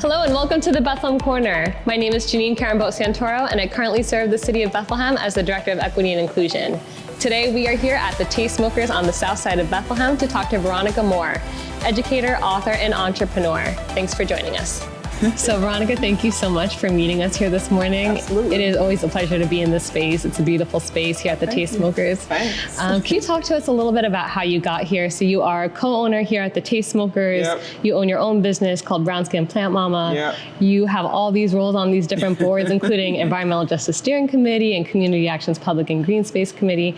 Hello and welcome to the Bethlehem Corner. My name is Janine Santoro and I currently serve the City of Bethlehem as the Director of Equity and Inclusion. Today we are here at the Taste Smokers on the south side of Bethlehem to talk to Veronica Moore, educator, author, and entrepreneur. Thanks for joining us. So Veronica, thank you so much for meeting us here this morning. Absolutely. It is always a pleasure to be in this space. It's a beautiful space here at the Taste Smokers. Thanks. Can you talk to us a little bit about how you got here? So you are a co-owner here at the Taste Smokers. Yep. You own your own business called Brown Skin Plant Mama. Yep. You have all these roles on these different boards, including Environmental Justice Steering Committee and Community Actions Public and Green Space Committee.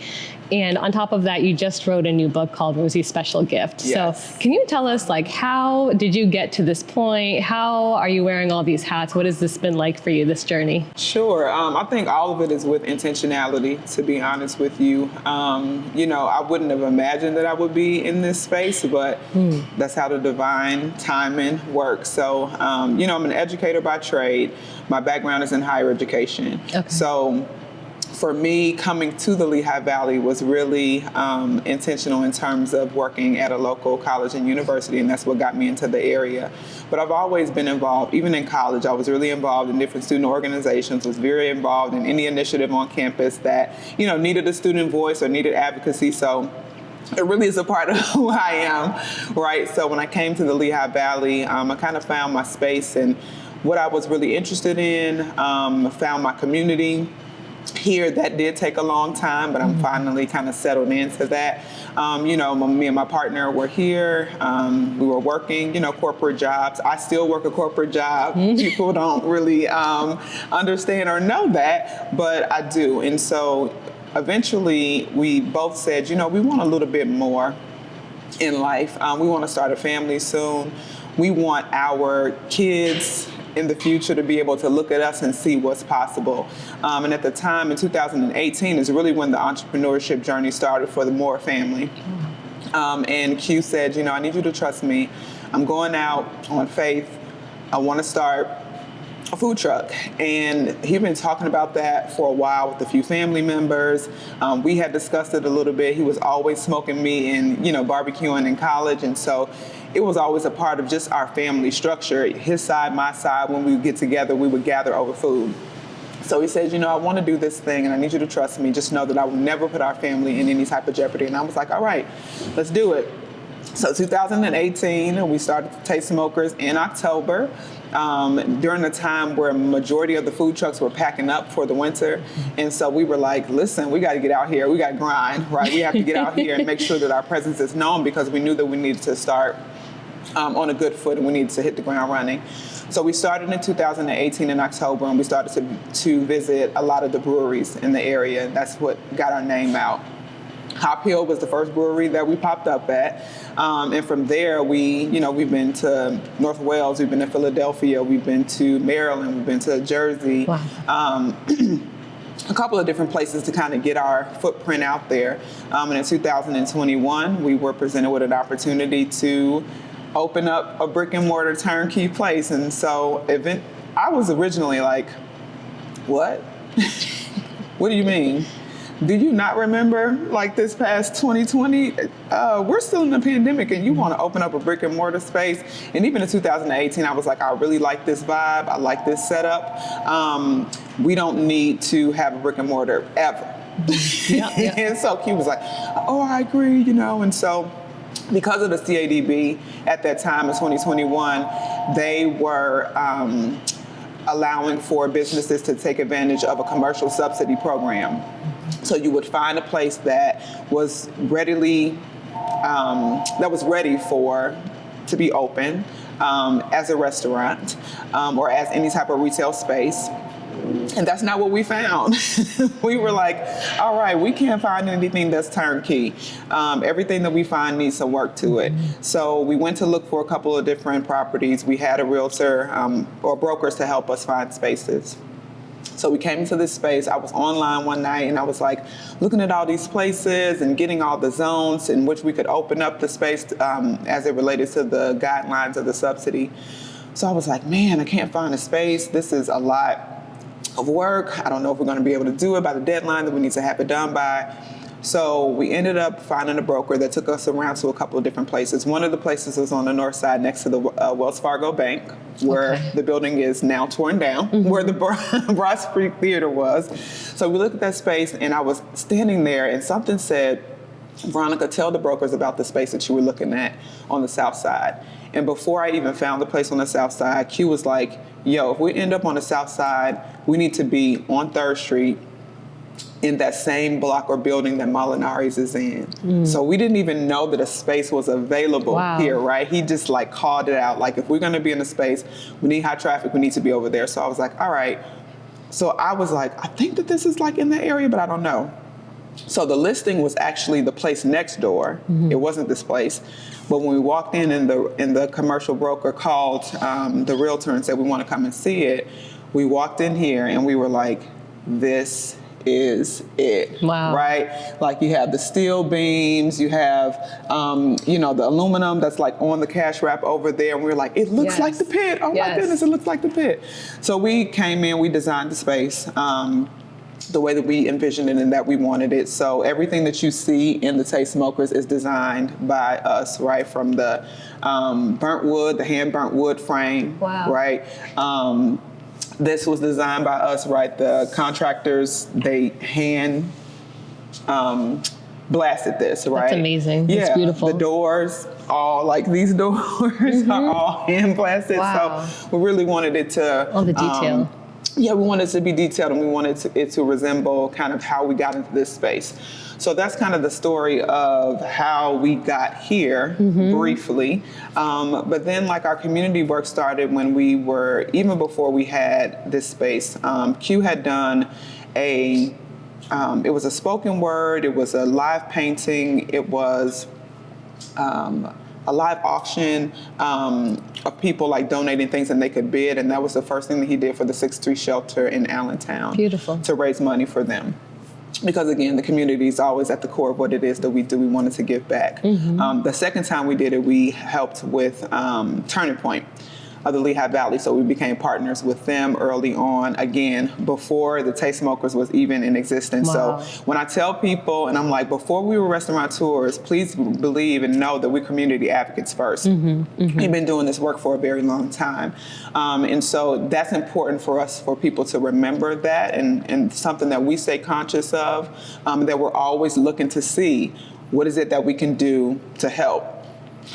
And on top of that, you just wrote a new book called Rosie's Special Gift. Yes. So can you tell us, how did you get to this point? How are you wearing all these hats? What has this been like for you, this journey? Sure. I think all of it is with intentionality, to be honest with you. I wouldn't have imagined that I would be in this space, but that's how the divine timing works. So, I'm an educator by trade. My background is in higher education. Okay. So for me, coming to the Lehigh Valley was really intentional in terms of working at a local college and university, and that's what got me into the area. But I've always been involved, even in college. I was really involved in different student organizations, was very involved in any initiative on campus that, needed a student voice or needed advocacy. So it really is a part of who I am, right? So when I came to the Lehigh Valley, I kind of found my space and what I was really interested in, found my community. Here, that did take a long time, but I'm finally kind of settled into that. Me and my partner were here. We were working, corporate jobs. I still work a corporate job. People don't really understand or know that, but I do. And so eventually we both said, we want a little bit more in life. We want to start a family soon. We want our kids in the future to be able to look at us and see what's possible. And at the time in 2018 is really when the entrepreneurship journey started for the Moore family. And Q said, I need you to trust me. I'm going out on faith. I want to start a food truck. And he'd been talking about that for a while with a few family members. We had discussed it a little bit. He was always smoking me and, barbecuing in college. And so it was always a part of just our family structure. His side, my side, when we would get together, we would gather over food. So he said, I want to do this thing and I need you to trust me. Just know that I will never put our family in any type of jeopardy. And I was like, all right, let's do it. So 2018, we started the Taste Smokers in October, during the time where a majority of the food trucks were packing up for the winter. And so we were like, listen, we got to get out here. We got to grind, right? We have to get out here and make sure that our presence is known because we knew that we needed to start on a good foot and we needed to hit the ground running. So we started in 2018 in October and we started to visit a lot of the breweries in the area. That's what got our name out. Hop Hill was the first brewery that we popped up at. And from there, we've been to North Wales, we've been to Philadelphia, we've been to Maryland, we've been to Jersey. Wow. A couple of different places to kind of get our footprint out there. And in 2021, we were presented with an opportunity to open up a brick and mortar turnkey place. And so I was originally like, what? What do you mean? Do you not remember this past 2020? We're still in the pandemic and you want to open up a brick and mortar space. And even in 2018, I was like, I really like this vibe. I like this setup. We don't need to have a brick and mortar ever. Yeah. And so Q was like, oh, I agree, And so because of the CADB at that time in 2021, they were allowing for businesses to take advantage of a commercial subsidy program. So you would find a place that was ready to be open as a restaurant or as any type of retail space. And that's not what we found. We were like, all right, we can't find anything that's turnkey. Everything that we find needs some work to it. So we went to look for a couple of different properties. We had a realtor or brokers to help us find spaces. So we came into this space. I was online one night and I was like looking at all these places and getting all the zones in which we could open up the space as it related to the guidelines of the subsidy. So I was like, man, I can't find a space. This is a lot of work. I don't know if we're going to be able to do it by the deadline that we need to have it done by. So we ended up finding a broker that took us around to a couple of different places. One of the places was on the north side next to the Wells Fargo Bank, where the building is now torn down, where the Broad Street Theater was. So we looked at that space, and I was standing there, and something said, Veronica, tell the brokers about the space that you were looking at on the south side. And before I even found the place on the south side, Q was like, yo, if we end up on the south side, we need to be on 3rd Street in that same block or building that Molinari's is in. So we didn't even know that a space was available here, right? He just like called it out. Like, if we're gonna be in a space, we need high traffic, we need to be over there. So I was like, all right. So I was like, I think that this is like in the area, but I don't know. So the listing was actually the place next door. It wasn't this place. But when we walked in and the commercial broker called the realtor and said, we want to come and see it, we walked in here and we were like, this is it. Right? Like, you have the steel beams, you have, the aluminum that's like on the cash wrap over there. And we were like, it looks like the pit. Oh my goodness, it looks like the pit. So we came in, we designed the space the way that we envisioned it and that we wanted it. So everything that you see in the Taste Smokers is designed by us, right? From the burnt wood, the hand burnt wood frame, right? This was designed by us, right? The contractors, they hand blasted this, right? That's amazing. Yeah, it's beautiful. The doors, all like these doors are all hand blasted. So we really wanted it to all the detail. We wanted it to be detailed, and we wanted it to resemble kind of how we got into this space. So that's kind of the story of how we got here, briefly. But then, like, our community work started when we were, even before we had this space. Q had done it was a spoken word, it was a live painting, it was a live auction of people like donating things and they could bid, and that was the first thing that he did for the 6th Street Shelter in Allentown. Beautiful. To raise money for them. Because again, the community is always at the core of what it is that we do. We wanted to give back. The second time we did it, we helped with Turning Point of the Lehigh Valley. So we became partners with them early on, again, before the Taste Smokers was even in existence. So when I tell people, and I'm like, before we were restaurateurs, please believe and know that we're community advocates first. We've been doing this work for a very long time. And so that's important for us, for people to remember that, and something that we stay conscious of, that we're always looking to see, what is it that we can do to help?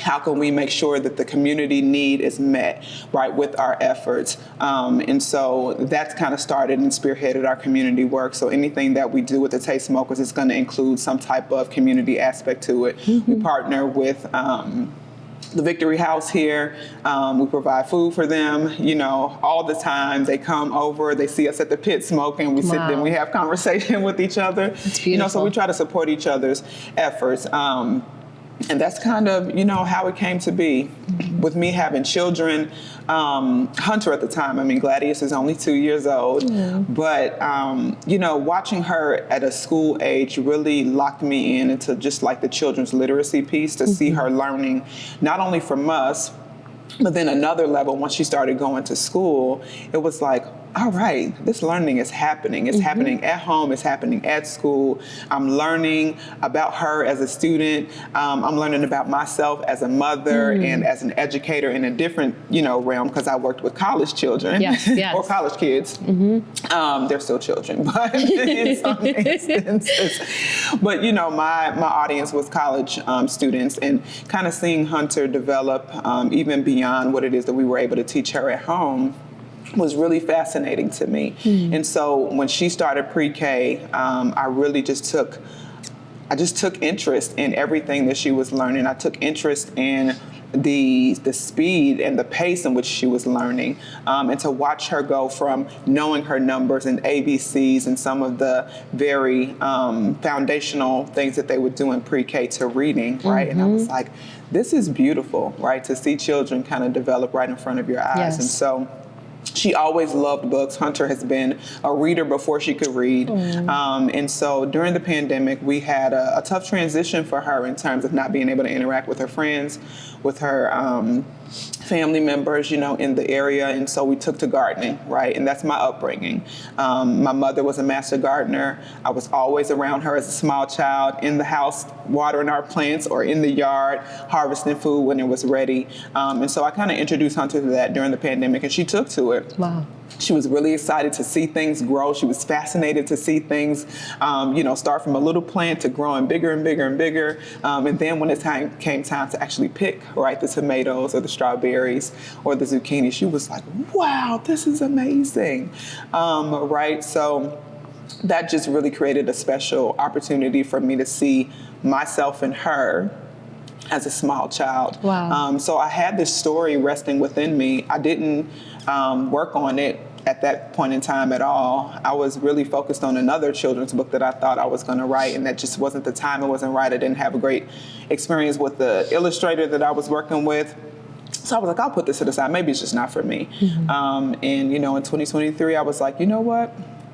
How can we make sure that the community need is met, right, with our efforts? And so that's kind of started and spearheaded our community work. So anything that we do with the Taste Smokers is going to include some type of community aspect to it. We partner with the Victory House here. We provide food for them, all the time. They come over, they see us at the pit smoking, we sit there and we have conversation with each other. That's beautiful. So we try to support each other's efforts. And that's kind of, how it came to be. With me having children, Hunter at the time, Gladius is only 2 years old, but, watching her at a school age really locked me into just like the children's literacy piece, to see her learning not only from us, but then another level, once she started going to school, it was like, all right, this learning is happening. It's happening at home. It's happening at school. I'm learning about her as a student. I'm learning about myself as a mother and as an educator in a different, realm, because I worked with college children or college kids. They're still children, but in some instances. But, my audience was college students, and kind of seeing Hunter develop even beyond what it is that we were able to teach her at home was really fascinating to me. And so when she started pre-K, I really just took interest in everything that she was learning. I took interest in the speed and the pace in which she was learning, and to watch her go from knowing her numbers and ABCs and some of the very foundational things that they would do in pre-K to reading, right? And I was like, this is beautiful, right? To see children kind of develop right in front of your eyes. And so she always loved books. Hunter has been a reader before she could read. And so during the pandemic, we had a tough transition for her in terms of not being able to interact with her friends, with her family members, in the area, and so we took to gardening, right? And that's my upbringing. My mother was a master gardener. I was always around her as a small child, in the house, watering our plants, or in the yard, harvesting food when it was ready. And so I kind of introduced Hunter to that during the pandemic, and she took to it. Wow. She was really excited to see things grow. She was fascinated to see things, start from a little plant to growing bigger and bigger and bigger. And then when it came time to actually pick, right, the tomatoes or the strawberries or the zucchini, she was like, wow, this is amazing, right? So that just really created a special opportunity for me to see myself in her as a small child. Wow. So I had this story resting within me. I didn't work on it at that point in time at all. I was really focused on another children's book that I thought I was going to write, and that just wasn't the time. It wasn't right. I didn't have a great experience with the illustrator that I was working with. So I was like, I'll put this to the side. Maybe it's just not for me. And, in 2023, I was like, you know what?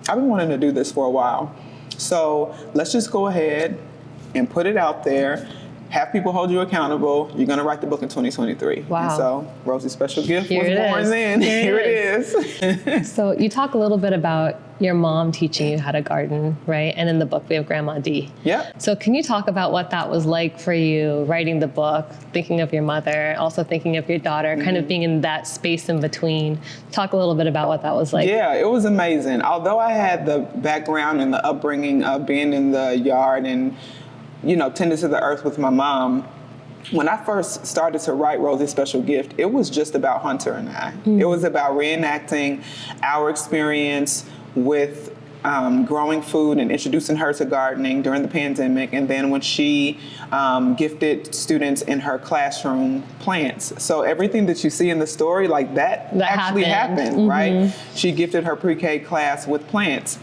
I've been wanting to do this for a while. So let's just go ahead and put it out there. Have people hold you accountable. You're going to write the book in 2023. Wow. And so Rosie's Special Gift Here was born is. then. Here it is. So you talk a little bit about your mom teaching you how to garden, right? And in the book, we have Grandma D. Yep. So can you talk about what that was like for you, writing the book, thinking of your mother, also thinking of your daughter, kind of being in that space in between? Talk a little bit about what that was like. Yeah, it was amazing. Although I had the background and the upbringing of being in the yard and tending to the earth with my mom, when I first started to write Rosie's Special Gift, it was just about Hunter and I. It was about reenacting our experience with growing food and introducing her to gardening during the pandemic, and then when she gifted students in her classroom plants. So everything that you see in the story, like that actually happened, right? She gifted her pre-K class with plants.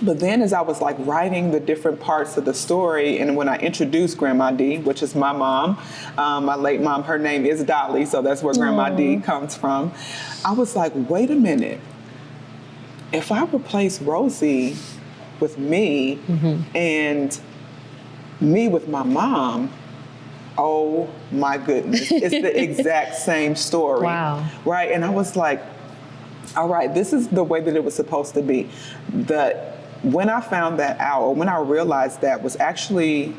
But then as I was like writing the different parts of the story, and when I introduced Grandma D, which is my mom, my late mom, her name is Dolly, so that's where Grandma D comes from. I was like, wait a minute. If I replace Rosie with me and me with my mom, oh my goodness, it's the exact same story. Wow. Right? And I was like, all right, this is the way that it was supposed to be. When I found that out, or when I realized that, was actually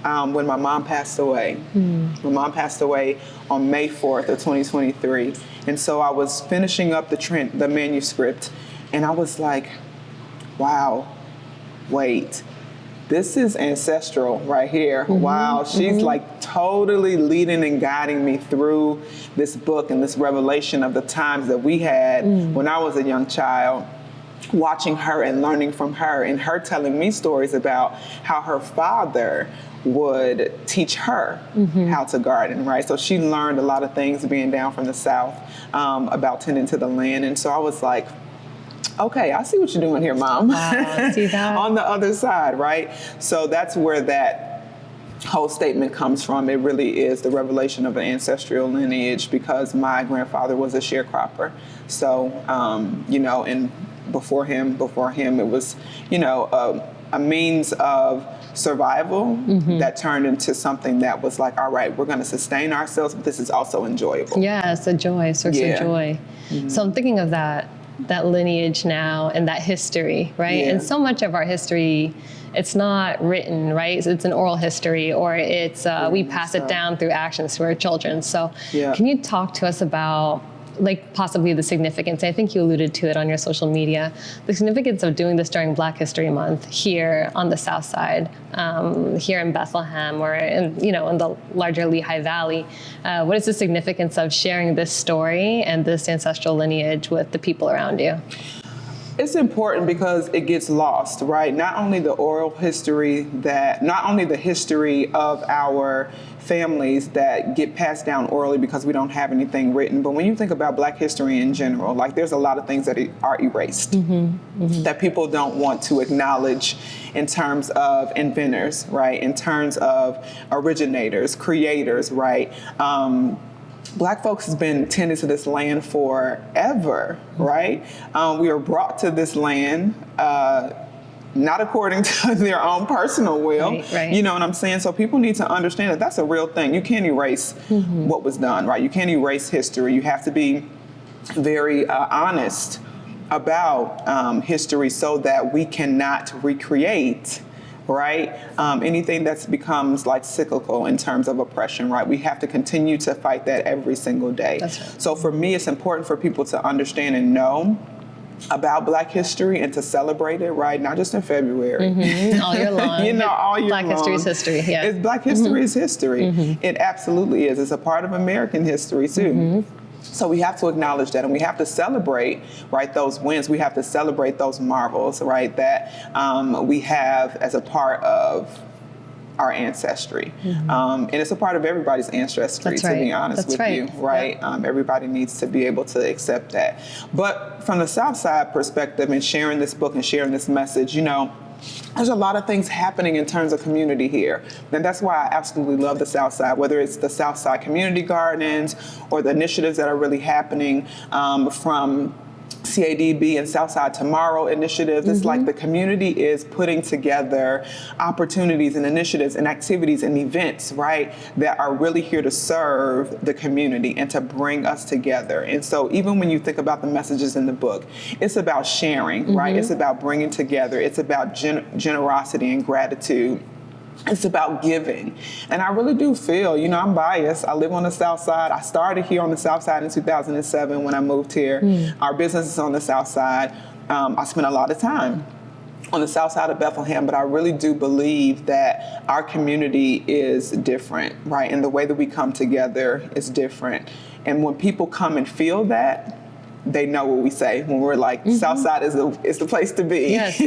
when my mom passed away. My mom passed away on May 4th of 2023. And so I was finishing up the manuscript, and I was like, wow, wait, this is ancestral right here. Wow, she's like totally leading and guiding me through this book and this revelation of the times that we had when I was a young child, watching her and learning from her, and her telling me stories about how her father would teach her how to garden, right? So she learned a lot of things being down from the South about tending to the land. And so I was like, okay, I see what you're doing here, Mom. Wow, see that? On the other side, right? So that's where that whole statement comes from. It really is the revelation of an ancestral lineage, because my grandfather was a sharecropper. So, and before him, it was, a means of survival that turned into something that was like, all right, we're going to sustain ourselves, but this is also enjoyable. Yeah, it's a joy, source of joy. So I'm thinking of that lineage now and that history, right? Yeah. And so much of our history, it's not written, right? It's an oral history, or it's we pass it down through actions to our children. So can you talk to us about possibly the significance? I think you alluded to it on your social media, the significance of doing this during Black History Month here on the South Side, here in Bethlehem, or in the larger Lehigh Valley. What is the significance of sharing this story and this ancestral lineage with the people around you? It's important because it gets lost, right? Not only the oral history not only the history of our families that get passed down orally because we don't have anything written, but when you think about Black history in general, there's a lot of things that are erased that people don't want to acknowledge in terms of inventors, right? In terms of originators, creators, right? Black folks has been tending to this land forever, right? We were brought to this land not according to their own personal will. Right. You know what I'm saying? So people need to understand that that's a real thing. You can't erase what was done, right? You can't erase history. You have to be very honest about history so that we cannot recreate, right? Anything that becomes like cyclical in terms of oppression, right? We have to continue to fight that every single day. That's right. So for me, it's important for people to understand and know about Black history and to celebrate it, right? Not just in February. All year long. You know, all year long. Black history is history, yeah. Black history is history. It absolutely is. It's a part of American history too. So we have to acknowledge that, and we have to celebrate, right, those wins. We have to celebrate those marvels, right, that we have as a part of our ancestry. And it's a part of everybody's ancestry, to be honest with you, right? Everybody needs to be able to accept that. But from the South Side perspective and sharing this book and sharing this message, you know, there's a lot of things happening in terms of community here. And that's why I absolutely love the South Side, whether it's the South Side Community Gardens or the initiatives that are really happening from CADB and Southside Tomorrow initiatives. It's like the community is putting together opportunities and initiatives and activities and events, right, that are really here to serve the community and to bring us together. And so even when you think about the messages in the book, it's about sharing, right? It's about bringing together. It's about generosity and gratitude. It's about giving. And I really do feel, you know, I'm biased. I live on the South Side. I started here on the South Side in 2007 when I moved here. Our business is on the South Side. I spent a lot of time on the South Side of Bethlehem, but I really do believe that our community is different, right? And the way that we come together is different. And when people come and feel that, they know what we say when we're like, Southside is the place to be. Yes.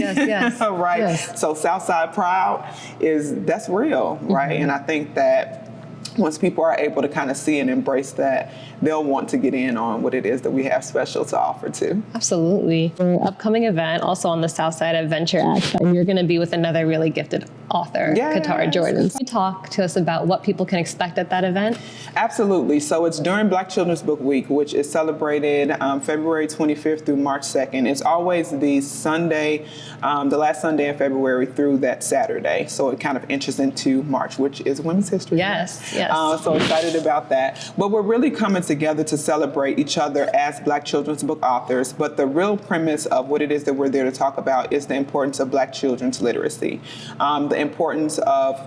Right? Yes. So Southside Proud that's real, right? And I think that once people are able to kind of see and embrace that, they'll want to get in on what it is that we have special to offer too. Absolutely. For an upcoming event, also on the South Side of Venture X, and you're going to be with another really gifted author, Katara Jordan. Can you talk to us about what people can expect at that event? Absolutely. So it's during Black Children's Book Week, which is celebrated February 25th through March 2nd. It's always the Sunday, the last Sunday in February through that Saturday. So it kind of enters into March, which is Women's History Month. Yes. So excited about that. But we're really coming together to celebrate each other as Black children's book authors. But the real premise of what it is that we're there to talk about is the importance of Black children's literacy, the importance of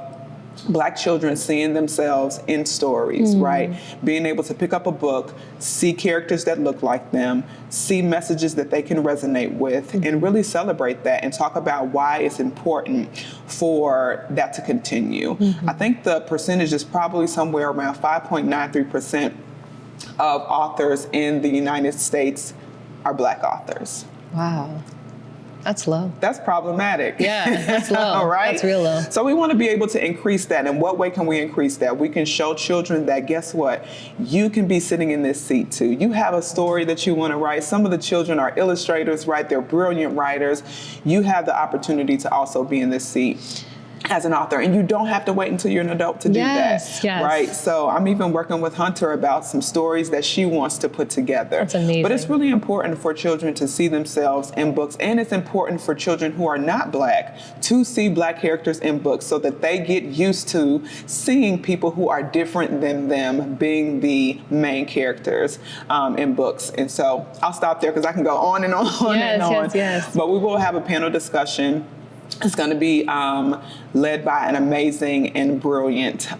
Black children seeing themselves in stories, right? Being able to pick up a book, see characters that look like them, see messages that they can resonate with, and really celebrate that and talk about why it's important for that to continue. I think the percentage is probably somewhere around 5.93% of authors in the United States are Black authors. Wow. That's low. That's problematic. Yeah, that's low. Right? That's real low. So we want to be able to increase that. And what way can we increase that? We can show children that, guess what? You can be sitting in this seat too. You have a story that you want to write. Some of the children are illustrators, right? They're brilliant writers. You have the opportunity to also be in this seat as an author, and you don't have to wait until you're an adult to do that, right? So I'm even working with Hunter about some stories that she wants to put together. That's amazing. But it's really important for children to see themselves in books, and it's important for children who are not Black to see Black characters in books so that they get used to seeing people who are different than them being the main characters in books. And so I'll stop there because I can go on and on and on. Yes. But we will have a panel discussion. It's going to be led by an amazing and brilliant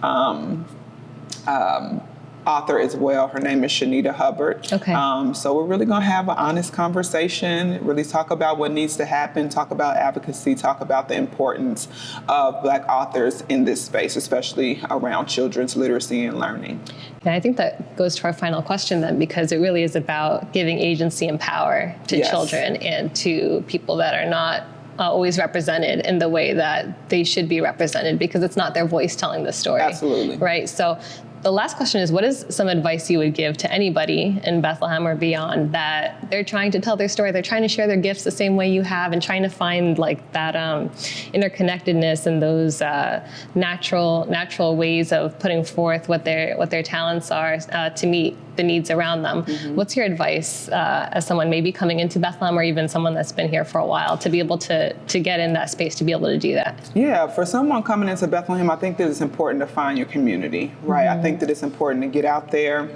author as well. Her name is Shanita Hubbard. Okay. So we're really going to have an honest conversation, really talk about what needs to happen, talk about advocacy, talk about the importance of Black authors in this space, especially around children's literacy and learning. And I think that goes to our final question then, because it really is about giving agency and power to children and to people that are not always represented in the way that they should be represented, because it's not their voice telling the story. Absolutely. Right? So The last question is, what is some advice you would give to anybody in Bethlehem or beyond that they're trying to tell their story, they're trying to share their gifts the same way you have, and trying to find like that interconnectedness and those natural ways of putting forth what their talents are to meet the needs around them? What's your advice as someone maybe coming into Bethlehem, or even someone that's been here for a while, to be able to get in that space, to be able to do that? Yeah, for someone coming into Bethlehem, I think that it's important to find your community, right? I think that it's important to get out there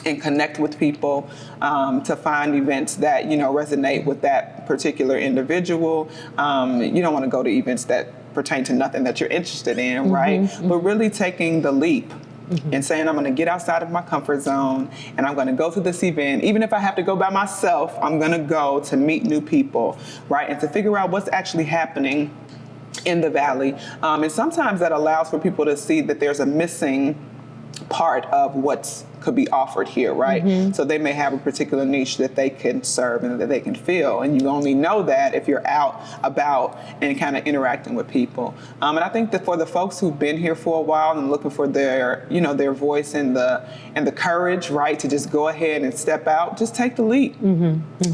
and connect with people, to find events that, resonate with that particular individual. You don't want to go to events that pertain to nothing that you're interested in, right? But really taking the leap and saying, I'm going to get outside of my comfort zone and I'm going to go to this event. Even if I have to go by myself, I'm going to go to meet new people, right? And to figure out what's actually happening in the Valley. And sometimes that allows for people to see that there's a missing part of what's could be offered here, right? So they may have a particular niche that they can serve and that they can fill, and you only know that if you're out about and kind of interacting with people. And I think that for the folks who've been here for a while and looking for their, their voice and the courage, right, to just go ahead and step out, just take the leap.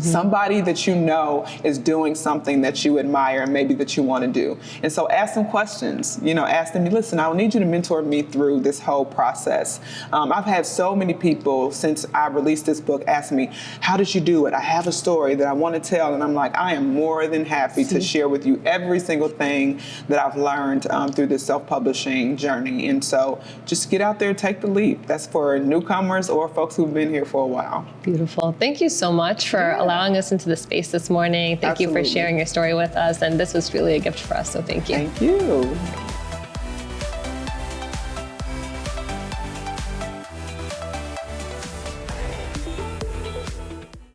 Somebody that you know is doing something that you admire and maybe that you want to do, and so ask them questions. Ask them, listen, I will need you to mentor me through this whole process. I've had so many people since I released this book ask me, how did you do it? I have a story that I want to tell, and I'm like, I am more than happy to share with you every single thing that I've learned through this self-publishing journey. And so just get out there, take the leap. That's for newcomers or folks who've been here for a while. Beautiful. Thank you so much for allowing us into the space this morning. Thank you for sharing your story with us, and this was really a gift for us, so thank you. Thank you.